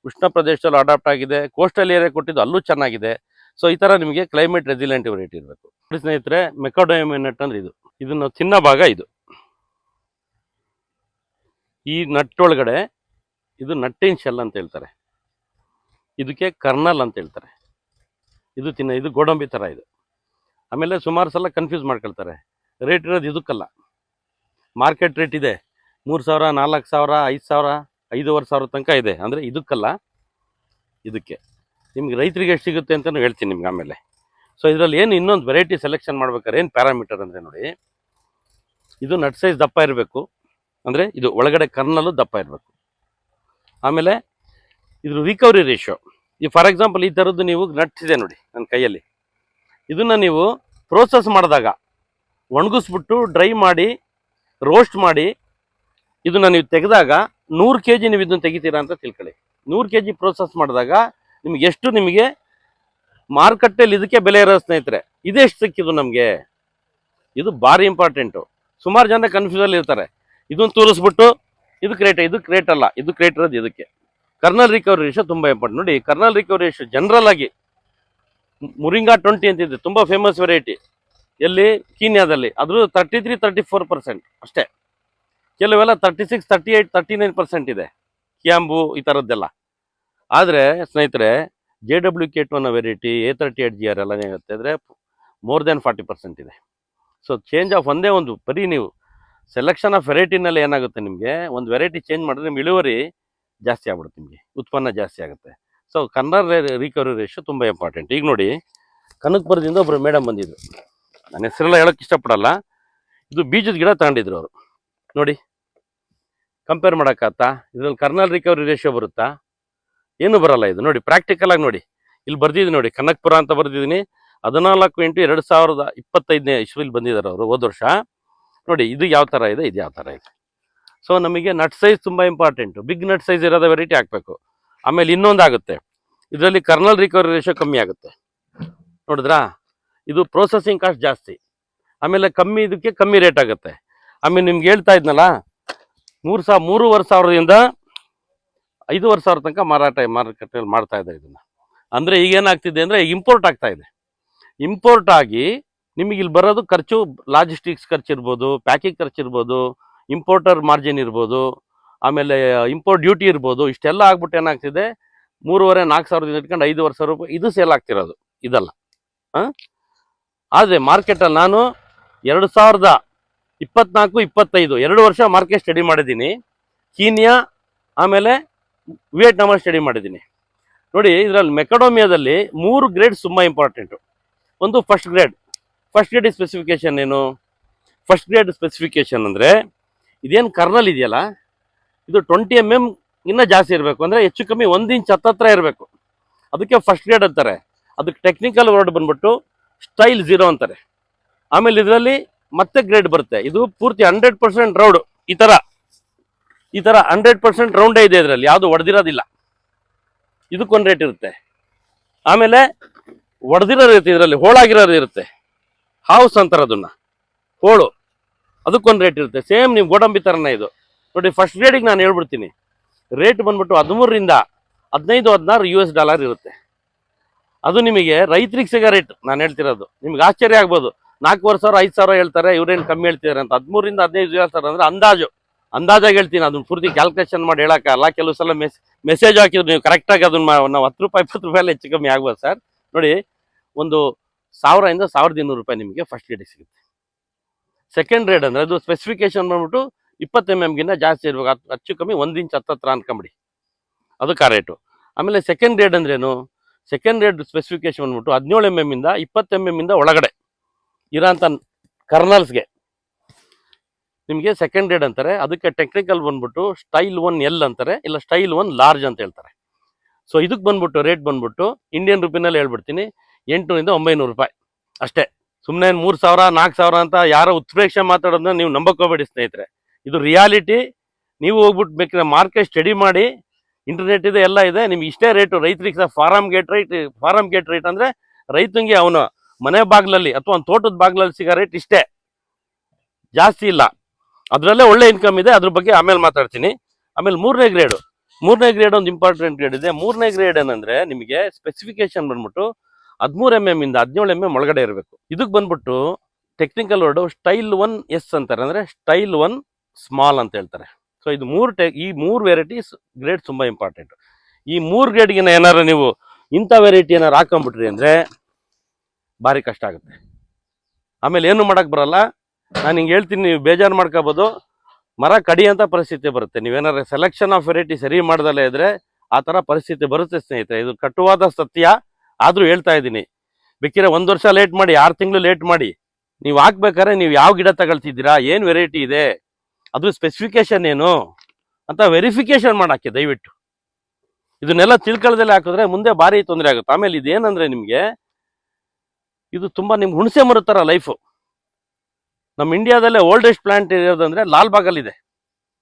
ಉಷ್ಣ ಪ್ರದೇಶದಲ್ಲೂ ಅಡಾಪ್ಟ್ ಆಗಿದೆ, ಕೋಸ್ಟಲ್ ಏರಿಯಾ ಕೊಟ್ಟಿದ್ದು ಅಲ್ಲೂ ಚೆನ್ನಾಗಿದೆ. ಸೊ ಈ ತರ ನಿಮಗೆ ಕ್ಲೈಮೇಟ್ ರೆಸಿಲೆಂಟ್ ವೆರೈಟಿ ಇರಬೇಕು. ಸ್ನೇಹಿತರೆ, ಮೆಕಾಡೋಮಿಯಾ ನಟ್ ಅಂದ್ರೆ ಇದನ್ನು ತಿನ್ನೋ ಭಾಗ ಇದು. ಈ ನಟ್ ಒಳಗಡೆ ಇದು ನಟ್ಟಿನ ಶೆಲ್ ಅಂತ ಹೇಳ್ತಾರೆ, ಇದಕ್ಕೆ ಕರ್ನಲ್ ಅಂತ ಹೇಳ್ತಾರೆ. ಇದು ಗೋಡಂಬಿ ತರ ಇದು. ಆಮೇಲೆ ಸುಮಾರು ಸಲ ಕನ್ಫ್ಯೂಸ್ ಮಾಡ್ಕೊಳ್ತಾರೆ. ರೇಟ್ ಇರೋದು ಇದಕ್ಕಲ್ಲ, ಮಾರ್ಕೆಟ್ ರೇಟ್ ಇದೆ 3,000, 4,000, 5,000, 5,500 ತನಕ ಇದೆ. ಅಂದರೆ ಇದಕ್ಕಲ್ಲ, ಇದಕ್ಕೆ. ನಿಮ್ಗೆ ರೈತರಿಗೆ ಎಷ್ಟು ಸಿಗುತ್ತೆ ಅಂತಲೂ ಹೇಳ್ತೀನಿ ನಿಮ್ಗೆ ಆಮೇಲೆ. ಸೊ ಇದರಲ್ಲಿ ಏನು ಇನ್ನೊಂದು ವೆರೈಟಿ ಸೆಲೆಕ್ಷನ್ ಮಾಡ್ಬೇಕಾದ್ರೆ ಏನು ಪ್ಯಾರಾಮೀಟರ್ ಅಂದರೆ ನೋಡಿ, ಇದು ನಟ್ ಸೈಜ್ ದಪ್ಪ ಇರಬೇಕು, ಅಂದರೆ ಇದು ಒಳಗಡೆ ಕರ್ನಲ್ಲು ದಪ್ಪ ಇರಬೇಕು. ಆಮೇಲೆ ಇದ್ರ ರಿಕವರಿ ರೇಷಿಯೋ, ಈ ಫಾರ್ ಎಕ್ಸಾಂಪಲ್ ಈ ಥರದ್ದು ನೀವು ನಟ್ಸ್ ಇದೆ ನೋಡಿ ನನ್ನ ಕೈಯಲ್ಲಿ, ಇದನ್ನು ನೀವು ಪ್ರೋಸೆಸ್ ಮಾಡಿದಾಗ ಒಣಗಿಸ್ಬಿಟ್ಟು ಡ್ರೈ ಮಾಡಿ ರೋಸ್ಟ್ ಮಾಡಿ ಇದನ್ನು ನೀವು ತೆಗೆದಾಗ 100 kg ನೀವು ಇದನ್ನು ತೆಗಿತೀರಾ ಅಂತ ತಿಳ್ಕೊಳ್ಳಿ. 100 kg ಪ್ರೋಸೆಸ್ ಮಾಡಿದಾಗ ನಿಮಗೆ ಮಾರುಕಟ್ಟೆಯಲ್ಲಿ ಇದಕ್ಕೆ ಬೆಲೆ ಇರೋ ಸ್ನೇಹಿತರೆ. ಇದೆಷ್ಟು ಸಿಕ್ಕಿದು ನಮಗೆ, ಇದು ಭಾರಿ ಇಂಪಾರ್ಟೆಂಟು. ಸುಮಾರು ಜನ ಕನ್ಫ್ಯೂಸಲ್ಲಿ ಇರ್ತಾರೆ. ಇದನ್ನು ತೋರಿಸ್ಬಿಟ್ಟು ಇದಕ್ಕೆ ರೇಟ್ ಅಲ್ಲ, ಇದಕ್ಕೆ ರೇಟ್ ಇರೋದು ಇದಕ್ಕೆ. ಕರ್ನಲ್ ರಿಕವರಿ ರೇಷಿಯೋ ತುಂಬ ಇಂಪಾರ್ಟೆಂಟ್. ನೋಡಿ, ಕರ್ನಲ್ ರಿಕವರಿ ರೇಷಿಯೋ ಜನರಲ್ ಆಗಿ ಮುರಿಂಗಾ 20 ಅಂತಿದೆ, ತುಂಬ ಫೇಮಸ್ ವೆರೈಟಿ. ಎಲ್ಲಿ? ಕೀನ್ಯಾದಲ್ಲಿ. ಅದ್ರ 33-34% ಅಷ್ಟೇ. ಕೆಲವೆಲ್ಲ 36, 38, 39% ಇದೆ, ಕ್ಯಾಂಬು ಈ ಥರದ್ದೆಲ್ಲ. ಆದರೆ ಸ್ನೇಹಿತರೆ, JWK2 ಅನ್ನೋ ವೆರೈಟಿ, A38GR ಎಲ್ಲ ಏನಾಗುತ್ತೆ ಅಂದರೆ ಮೋರ್ ದೆನ್ 40% ಇದೆ. ಸೊ ಚೇಂಜ್ ಆಫ್ ಒಂದೇ ಒಂದು ಬರೀ ನೀವು ಸೆಲೆಕ್ಷನ್ ಆಫ್ ವೆರೈಟಿನಲ್ಲಿ ಏನಾಗುತ್ತೆ, ನಿಮಗೆ ಒಂದು ವೆರೈಟಿ ಚೇಂಜ್ ಮಾಡಿದ್ರೆ ನಿಮ್ಮ ಇಳುವರಿ ಜಾಸ್ತಿ ಆಗ್ಬಿಡುತ್ತೆ, ನಿಮಗೆ ಉತ್ಪನ್ನ ಜಾಸ್ತಿ ಆಗುತ್ತೆ. ಸೊ ಕರ್ನಲ್ ರಿಕವರಿ ರೇಷಿಯೋ ತುಂಬ ಇಂಪಾರ್ಟೆಂಟ್. ಈಗ ನೋಡಿ, ಕನಕಪುರದಿಂದ ಒಬ್ಬರು ಮೇಡಮ್ ಬಂದಿದ್ರು, ನನ್ನ ಹೆಸರೆಲ್ಲ ಹೇಳೋಕ್ಕೆ ಇಷ್ಟಪಡಲ್ಲ. ಇದು ಬೀಜದ ಗಿಡ ತಗೊಂಡಿದ್ರು ಅವರು. ನೋಡಿ, ಕಂಪೇರ್ ಮಾಡೋಕ್ಕಾಗ್ತಾ? ಇದರಲ್ಲಿ ಕರ್ನಲ್ ರಿಕವರಿ ರೇಷಿಯೋ ಬರುತ್ತಾ? ಏನು ಬರಲ್ಲ. ಇದು ನೋಡಿ, ಪ್ರಾಕ್ಟಿಕಲ್ ಆಗಿ ನೋಡಿ, ಇಲ್ಲಿ ಬರ್ದಿದ್ದೀನಿ ನೋಡಿ, ಕನಕಪುರ ಅಂತ ಬರ್ದಿದ್ದೀನಿ. 14/8/2025 ಇಸ್ವಿಲಿ ಬಂದಿದ್ದಾರೆ ಅವರು, ಹೋದ ವರ್ಷ. ನೋಡಿ, ಇದು ಯಾವ ಥರ ಇದೆ, ಇದು ಯಾವ ಥರ ಇದೆ. ಸೊ ನಮಗೆ ನಟ್ ಸೈಜ್ ತುಂಬ ಇಂಪಾರ್ಟೆಂಟು. ಬಿಗ್ ನಟ್ ಸೈಜ್ ಇರೋದ ವೆರೈಟಿ ಹಾಕಬೇಕು. ಆಮೇಲೆ ಇನ್ನೊಂದಾಗುತ್ತೆ, ಇದರಲ್ಲಿ ಕರ್ನಲ್ ರಿಕವರಿ ರೇಷಿಯೋ ಕಮ್ಮಿ ಆಗುತ್ತೆ. ನೋಡಿದ್ರಾ, ಇದು ಪ್ರೊಸೆಸಿಂಗ್ ಕಾಸ್ಟ್ ಜಾಸ್ತಿ. ಆಮೇಲೆ ಇದಕ್ಕೆ ಕಮ್ಮಿ ರೇಟ್ ಆಗುತ್ತೆ. ಆಮೇಲೆ ನಿಮ್ಗೆ ಹೇಳ್ತಾ ಇದ್ನಲ್ಲ, 3,500ದಿಂದ 5,500 ತನಕ ಮಾರುಕಟ್ಟೆಯಲ್ಲಿ ಮಾಡ್ತಾ ಇದ್ದಾರೆ ಇದನ್ನು. ಅಂದರೆ ಈಗೇನಾಗ್ತಿದೆ ಅಂದರೆ ಇಂಪೋರ್ಟ್ ಆಗ್ತಾ ಇದೆ. ಇಂಪೋರ್ಟ್ ಆಗಿ ನಿಮಗೆ ಇಲ್ಲಿ ಬರೋದು ಖರ್ಚು, ಲಾಜಿಸ್ಟಿಕ್ಸ್ ಖರ್ಚು ಇರ್ಬೋದು, ಪ್ಯಾಕಿಂಗ್ ಖರ್ಚು ಇರ್ಬೋದು, ಇಂಪೋರ್ಟರ್ ಮಾರ್ಜಿನ್ ಇರ್ಬೋದು, ಆಮೇಲೆ ಇಂಪೋರ್ಟ್ ಡ್ಯೂಟಿ ಇರ್ಬೋದು. ಇಷ್ಟೆಲ್ಲ ಆಗ್ಬಿಟ್ಟು ಏನಾಗ್ತಿದೆ, 3,500-4,000 ಇಟ್ಕೊಂಡು 5,500 ರೂಪಾಯಿ ಇದು ಸೇಲ್ ಆಗ್ತಿರೋದು, ಇದಲ್ಲ. ಆದರೆ ಮಾರ್ಕೆಟಲ್ಲಿ ನಾನು 2024-25 2 ವರ್ಷ ಮಾರ್ಕೆಟ್ ಸ್ಟಡಿ ಮಾಡಿದ್ದೀನಿ. ಕೀನ್ಯಾ ಆಮೇಲೆ ವಿಯೆಟ್ನಾಮಲ್ಲಿ ಸ್ಟಡಿ ಮಾಡಿದ್ದೀನಿ. ನೋಡಿ, ಇದರಲ್ಲಿ ಮೆಕಡೋಮಿಯಾದಲ್ಲಿ 3 ಗ್ರೇಡ್ ತುಂಬ ಇಂಪಾರ್ಟೆಂಟು. ಒಂದು ಫಸ್ಟ್ ಗ್ರೇಡ್ ಸ್ಪೆಸಿಫಿಕೇಶನ್ ಏನು? ಫಸ್ಟ್ ಗ್ರೇಡ್ ಸ್ಪೆಸಿಫಿಕೇಶನ್ ಅಂದರೆ ಇದೇನು ಕರ್ನಲ್ ಇದೆಯಲ್ಲ, ಇದು 20 mm ಇನ್ನೂ ಜಾಸ್ತಿ ಇರಬೇಕು. ಅಂದರೆ ಹೆಚ್ಚು ಕಮ್ಮಿ 1 ಇಂಚ್ ಹತ್ತತ್ರ ಇರಬೇಕು. ಅದಕ್ಕೆ ಫಸ್ಟ್ ಗ್ರೇಡ್ ಅಂತಾರೆ. ಅದಕ್ಕೆ ಟೆಕ್ನಿಕಲ್ ವರ್ಡ್ ಬಂದ್ಬಿಟ್ಟು ಸ್ಟೈಲ್ 0 ಅಂತಾರೆ. ಆಮೇಲೆ ಇದರಲ್ಲಿ ಮತ್ತೆ ಗ್ರೇಡ್ ಬರುತ್ತೆ. ಇದು ಪೂರ್ತಿ 100% ರೌಂಡ್, ಈ ಥರ 100% ರೌಂಡೇ ಇದೆ. ಇದರಲ್ಲಿ ಯಾವುದು ಹೊಡೆದಿರೋದಿಲ್ಲ. ಇದಕ್ಕೊಂದು ರೇಟ್ ಇರುತ್ತೆ. ಆಮೇಲೆ ಹೊಡೆದಿರೋದು ಇರುತ್ತೆ, ಇದರಲ್ಲಿ ಹೋಳಾಗಿರೋದು ಇರುತ್ತೆ, ಹೌಸ್ ಅಂತಾರೆ ಅದನ್ನು, ಹೋಳು, ಅದಕ್ಕೊಂದು ರೇಟ್ ಇರುತ್ತೆ. ಸೇಮ್ ನೀವು ಗೋಡಂಬಿ ಥರನೇ ಇದು. ನೋಡಿ, ಫಸ್ಟ್ ಗ್ರೇಡಿಗೆ ನಾನು ಹೇಳ್ಬಿಡ್ತೀನಿ, ರೇಟ್ ಬಂದ್ಬಿಟ್ಟು 13ರಿಂದ 15-16 US$ ಇರುತ್ತೆ. ಅದು ನಿಮಗೆ ರೈತರಿಗೆ ಸಿಗೋ ರೇಟ್ ನಾನು ಹೇಳ್ತಿರೋದು. ನಿಮ್ಗೆ ಆಶ್ಚರ್ಯ ಆಗ್ಬೋದು, 4,500 5,000 ಹೇಳ್ತಾರೆ, ಇವ್ರೇನು ಕಮ್ಮಿ ಹೇಳ್ತಿದ್ದಾರೆ ಅಂತ. 13ರಿಂದ 15 US$ ಅಂದರೆ ಅಂದಾಜಾಗಿ ಹೇಳ್ತೀನಿ. ಅದನ್ನ ಪೂರ್ತಿ ಕ್ಯಾಲ್ಕುಲೇಷನ್ ಮಾಡಿ ಹೇಳೋಕ್ಕಲ್ಲ. ಕೆಲವು ಸಲ ಮೆಸೇಜ್ ಹಾಕಿದ್ರು ನೀವು ಕರೆಕ್ಟಾಗಿ ಅದನ್ನ ನಾವು 10 ರೂಪಾಯಿ 20 ರೂಪಾಯಿ ಹೆಚ್ಚು ಕಮ್ಮಿ ಆಗ್ಬೋದು ಸರ್. ನೋಡಿ, ಒಂದು 1,000ರಿಂದ 1,200 ರೂಪಾಯಿ ನಿಮಗೆ ಫಸ್ಟ್ ಗ್ರೇಡಿಗೆ ಸಿಗುತ್ತೆ. ಸೆಕೆಂಡ್ ಗ್ರೇಡ್ ಅಂದರೆ ಅದು ಸ್ಪೆಸಿಫಿಕೇಶನ್ ಬಂದ್ಬಿಟ್ಟು 20 mm ಜಾಸ್ತಿ ಇರಬೇಕು, ಹೆಚ್ಚು ಕಮ್ಮಿ 1 ಇಂಚ್ ಹತ್ತತ್ರ ಅನ್ಕೊಂಬಿಡಿ, ಅದಕ್ಕೆ ಆ ರೇಟು. ಆಮೇಲೆ ಸೆಕೆಂಡ್ ಗ್ರೇಡ್ ಅಂದ್ರೇನು? ಸೆಕೆಂಡ್ ಗ್ರೇಡ್ ಸ್ಪೆಸಿಫಿಕೇಶನ್ ಬಂದ್ಬಿಟ್ಟು 17 mm ಇಂದ 20 mm ಒಳಗಡೆ ಇರೋಂಥ ಕರ್ನಲ್ಸ್ಗೆ ನಿಮಗೆ ಸೆಕೆಂಡ್ ಗ್ರೇಡ್ ಅಂತಾರೆ. ಅದಕ್ಕೆ ಟೆಕ್ನಿಕಲ್ ಬಂದ್ಬಿಟ್ಟು ಸ್ಟೈಲ್ 1L ಅಂತಾರೆ, ಇಲ್ಲ ಸ್ಟೈಲ್ 1 ಲಾರ್ಜ್ ಅಂತ ಹೇಳ್ತಾರೆ. ಸೊ ಇದಕ್ಕೆ ಬಂದ್ಬಿಟ್ಟು ರೇಟ್ ಬಂದ್ಬಿಟ್ಟು ಇಂಡಿಯನ್ ರುಪಿನಲ್ಲಿ ಹೇಳ್ಬಿಡ್ತೀನಿ, 800-900 ರೂಪಾಯಿ ಅಷ್ಟೇ. ಸುಮ್ಮನೆ 3,000-4,000 ಅಂತ ಯಾರೋ ಉತ್ಪ್ರೇಕ್ಷೆ ಮಾತಾಡೋದನ್ನ ನೀವು ನಂಬಕೋಬೇಡಿ ಸ್ನೇಹಿತರೆ. ಇದು ರಿಯಾಲಿಟಿ. ನೀವು ಹೋಗ್ಬಿಟ್ಟು ಬೇಕಾದ್ರೆ ಮಾರ್ಕೆಟ್ ಸ್ಟಡಿ ಮಾಡಿ, ಇಂಟರ್ನೆಟ್ ಇದೆ, ಎಲ್ಲ ಇದೆ. ನಿಮ್ಗೆ ಇಷ್ಟೇ ರೇಟು. ರೈತರಿಗೆ ಫಾರಮ್ ಗೇಟ್ ರೇಟ್ ಅಂದರೆ ರೈತನಿಗೆ ಅವನು ಮನೆ ಬಾಗಿಲಲ್ಲಿ ಅಥವಾ ಒಂದು ತೋಟದ ಬಾಗಿಲಲ್ಲಿ ಸಿಗೋ ರೇಟ್ ಇಷ್ಟೇ, ಜಾಸ್ತಿ ಇಲ್ಲ. ಅದರಲ್ಲೇ ಒಳ್ಳೆ ಇನ್ಕಮ್ ಇದೆ, ಅದ್ರ ಬಗ್ಗೆ ಆಮೇಲೆ ಮಾತಾಡ್ತೀನಿ. ಆಮೇಲೆ ಮೂರನೇ ಗ್ರೇಡ್ ಒಂದು ಇಂಪಾರ್ಟೆಂಟ್ ಗ್ರೇಡ್ ಇದೆ. ಮೂರನೇ ಗ್ರೇಡ್ ಏನಂದರೆ ನಿಮಗೆ ಸ್ಪೆಸಿಫಿಕೇಶನ್ ಬಂದ್ಬಿಟ್ಟು 13 ಇಂದ 17 ಒಳಗಡೆ ಇರಬೇಕು. ಇದಕ್ಕೆ ಬಂದ್ಬಿಟ್ಟು ಟೆಕ್ನಿಕಲ್ ವರ್ಡ್ ಸ್ಟೈಲ್ 1S ಅಂತಾರೆ, ಅಂದ್ರೆ ಸ್ಟೈಲ್ 1 ಸ್ಮಾಲ್ ಅಂತ ಹೇಳ್ತಾರೆ. ಸೊ ಇದು ಈ ಮೂರು ವೆರೈಟೀಸ್ ಗ್ರೇಡ್ ತುಂಬಾ ಇಂಪಾರ್ಟೆಂಟ್. ಈ 3 ಗ್ರೇಡ್ಗಿನ ಏನಾರು ನೀವು ಇಂಥ ವೆರೈಟಿ ಏನಾರು ಹಾಕೊಂಡ್ಬಿಟ್ರಿ ಅಂದ್ರೆ ಭಾರಿ ಕಷ್ಟ ಆಗುತ್ತೆ. ಆಮೇಲೆ ಏನು ಮಾಡಕ್ ಬರಲ್ಲ. ನಾನು ಹಿಂಗೆ ಹೇಳ್ತೀನಿ, ನೀವು ಬೇಜಾರು ಮಾಡ್ಕೋಬೋದು, ಮರ ಕಡಿಯಂತ ಪರಿಸ್ಥಿತಿ ಬರುತ್ತೆ. ನೀವೇನಾದ್ರು ಸೆಲೆಕ್ಷನ್ ಆಫ್ ವೆರೈಟಿ ಸರಿ ಮಾಡ್ದಲ್ಲೇ ಇದ್ರೆ ಆ ಥರ ಪರಿಸ್ಥಿತಿ ಬರುತ್ತೆ ಸ್ನೇಹಿತರೆ. ಇದು ಕಟುವಾದ ಸತ್ಯ, ಆದರೂ ಹೇಳ್ತಾ ಇದ್ದೀನಿ. ಬೇಕಿದ್ರೆ 1 ವರ್ಷ ಲೇಟ್ ಮಾಡಿ, 6 ತಿಂಗಳು ಲೇಟ್ ಮಾಡಿ, ನೀವು ಹಾಕ್ಬೇಕಾದ್ರೆ ನೀವು ಯಾವ ಗಿಡ ತಗೊಳ್ತಿದ್ದೀರಾ, ಏನು ವೆರೈಟಿ ಇದೆ, ಅದು ಸ್ಪೆಸಿಫಿಕೇಶನ್ ಏನು ಅಂತ ವೆರಿಫಿಕೇಶನ್ ಮಾಡಾಕಿ ದಯವಿಟ್ಟು. ಇದನ್ನೆಲ್ಲ ತಿಳ್ಕೊಳ್ಳೋದಲ್ಲೇ ಹಾಕಿದ್ರೆ ಮುಂದೆ ಭಾರಿ ತೊಂದರೆ ಆಗುತ್ತೆ. ಆಮೇಲೆ ಇದೇನಂದ್ರೆ ನಿಮಗೆ ಇದು ತುಂಬಾ ನಿಮ್ಗೆ ಹುಣಸೆ ಮರುತ್ತಾರ ಲೈಫು. ನಮ್ಮ ಇಂಡಿಯಾದಲ್ಲೇ ಓಲ್ಡೆಸ್ಟ್ ಪ್ಲಾಂಟ್ ಇರೋದಂದ್ರೆ ಲಾಲ್ಬಾಗಲ್ಲಿ ಇದೆ.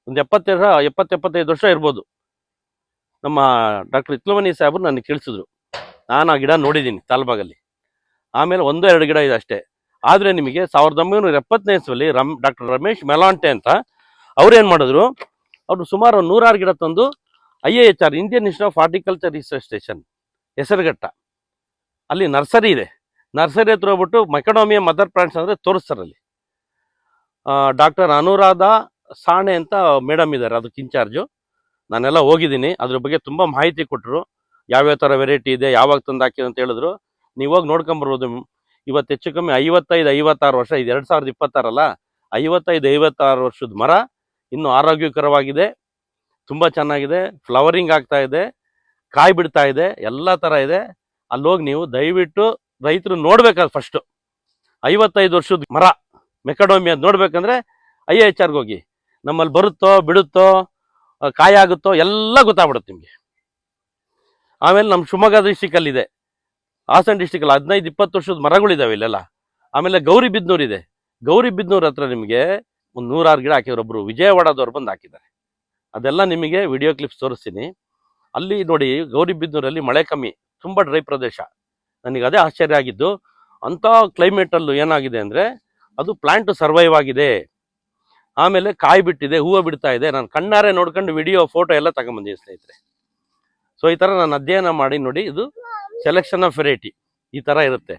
ಒಂದು 75 ವರ್ಷ ಇರ್ಬೋದು. ನಮ್ಮ ಡಾಕ್ಟರ್ ಇತ್ಲಮನಿ ಸಾಹೇಬರು ನನಗೆ ತಿಳಿಸಿದ್ರು, ನಾನು ಆ ಗಿಡ ನೋಡಿದ್ದೀನಿ ಲಾಲ್ಬಾಗಲ್ಲಿ. ಆಮೇಲೆ 1-2 ಗಿಡ ಇದೆ ಅಷ್ಟೇ. ಆದರೆ ನಿಮಗೆ 1970ನೇ ಇಸ್ವಿಯಲ್ಲಿ ಡಾಕ್ಟರ್ ರಮೇಶ್ ಮೆಲಾಂಟೆ ಅಂತ ಅವ್ರೇನು ಮಾಡಿದ್ರು, ಅವರು ಸುಮಾರು 106 ಗಿಡ ತಂದು IIHR Indian institute of horticulture research station Hesaraghatta ಅಲ್ಲಿ ನರ್ಸರಿ ಇದೆ. ನರ್ಸರಿ ಹತ್ರ ಹೋಗ್ಬಿಟ್ಟು ಮೆಕಡೋಮಿಯಾ ಮದರ್ ಪ್ಲಾಂಟ್ಸ್ ಅಂದರೆ ತೋರಿಸ್ತಾರಲ್ಲಿ. ಡಾಕ್ಟರ್ ಅನುರಾಧ ಸಾಣೆ ಅಂತ ಮೇಡಮ್ ಇದ್ದಾರೆ ಅದಕ್ಕೆ ಇನ್ಚಾರ್ಜು. ನಾನೆಲ್ಲ ಹೋಗಿದ್ದೀನಿ, ಅದ್ರ ಬಗ್ಗೆ ತುಂಬ ಮಾಹಿತಿ ಕೊಟ್ಟರು. ಯಾವ್ಯಾವ ಥರ ವೆರೈಟಿ ಇದೆ, ಯಾವಾಗ ತಂದು ಹಾಕಿ ಅಂತ ಹೇಳಿದ್ರು. ನೀವು ಹೋಗಿ ನೋಡ್ಕೊಂಬರ್ಬೋದು. ಇವತ್ತು ಹೆಚ್ಚು ಕಮ್ಮಿ 55-56 ವರ್ಷ, ಇದು 2026 ಅಲ್ಲ, 55-56 ವರ್ಷದ ಮರ ಇನ್ನು ಆರೋಗ್ಯಕರವಾಗಿದೆ, ತುಂಬ ಚೆನ್ನಾಗಿದೆ, ಫ್ಲವರಿಂಗ್ ಆಗ್ತಾ ಇದೆ, ಕಾಯಿ ಬಿಡ್ತಾ ಇದೆ, ಎಲ್ಲ ಥರ ಇದೆ. ಅಲ್ಲೋಗಿ ನೀವು ದಯವಿಟ್ಟು ರೈತರು ನೋಡ್ಬೇಕಾದ್ರೆ ಫಸ್ಟು 55 ವರ್ಷದ ಮರ ಮೆಕಡೋಮಿಯಾ ನೋಡ್ಬೇಕಂದ್ರೆ IIHRಗೆ ಹೋಗಿ. ನಮ್ಮಲ್ಲಿ ಬರುತ್ತೋ ಬಿಡುತ್ತೋ ಕಾಯಿ ಆಗುತ್ತೋ ಎಲ್ಲ ಗೊತ್ತಾಗ್ಬಿಡುತ್ತೆ ನಿಮಗೆ. ಆಮೇಲೆ ನಮ್ಮ ಶಿವಮೊಗ್ಗ ಡಿಸ್ಟಿಕಲ್ಲಿದೆ, ಹಾಸನ ಡಿಸ್ಟಿಕಲ್ಲಿ 15-20 ವರ್ಷದ ಮರಗಳಿದಾವೆ ಇಲ್ಲೆಲ್ಲ. ಆಮೇಲೆ ಗೌರಿಬಿದನೂರು ಇದೆ. ಗೌರಿಬಿದನೂರು ಹತ್ರ ನಿಮಗೆ ಒಂದು 106 ಗಿಡ ಹಾಕಿದ್ರು, ಒಬ್ರು ವಿಜಯವಾಡದವ್ರು ಬಂದು ಹಾಕಿದ್ದಾರೆ. ಅದೆಲ್ಲ ನಿಮಗೆ ವಿಡಿಯೋ ಕ್ಲಿಪ್ಸ್ ತೋರಿಸ್ತೀನಿ. ಅಲ್ಲಿ ನೋಡಿ, ಗೌರಿಬಿದನೂರಲ್ಲಿ ಮಳೆ ಕಮ್ಮಿ, ತುಂಬ ಡ್ರೈ ಪ್ರದೇಶ. ನನಗೆ ಅದೇ ಆಶ್ಚರ್ಯ ಆಗಿದ್ದು, ಅಂಥ ಕ್ಲೈಮೇಟಲ್ಲೂ ಏನಾಗಿದೆ ಅಂದರೆ ಅದು ಪ್ಲಾಂಟ್ ಸರ್ವೈವ್ ಆಗಿದೆ, ಆಮೇಲೆ ಕಾಯಿ ಬಿಟ್ಟಿದೆ, ಹೂವು ಬಿಡ್ತಾ ಇದೆ. ನಾನು ಕಣ್ಣಾರೆ ನೋಡ್ಕೊಂಡು ವಿಡಿಯೋ ಫೋಟೋ ಎಲ್ಲ ತಗೊಂಬಂದಿದ್ದೀನಿ ಸ್ನೇಹಿತರೆ. ಸೊ ಈ ಥರ ನಾನು ಅಧ್ಯಯನ ಮಾಡಿ ನೋಡಿ, ಇದು ಸೆಲೆಕ್ಷನ್ ಆಫ್ ವೆರೈಟಿ ಈ ಥರ ಇರುತ್ತೆ.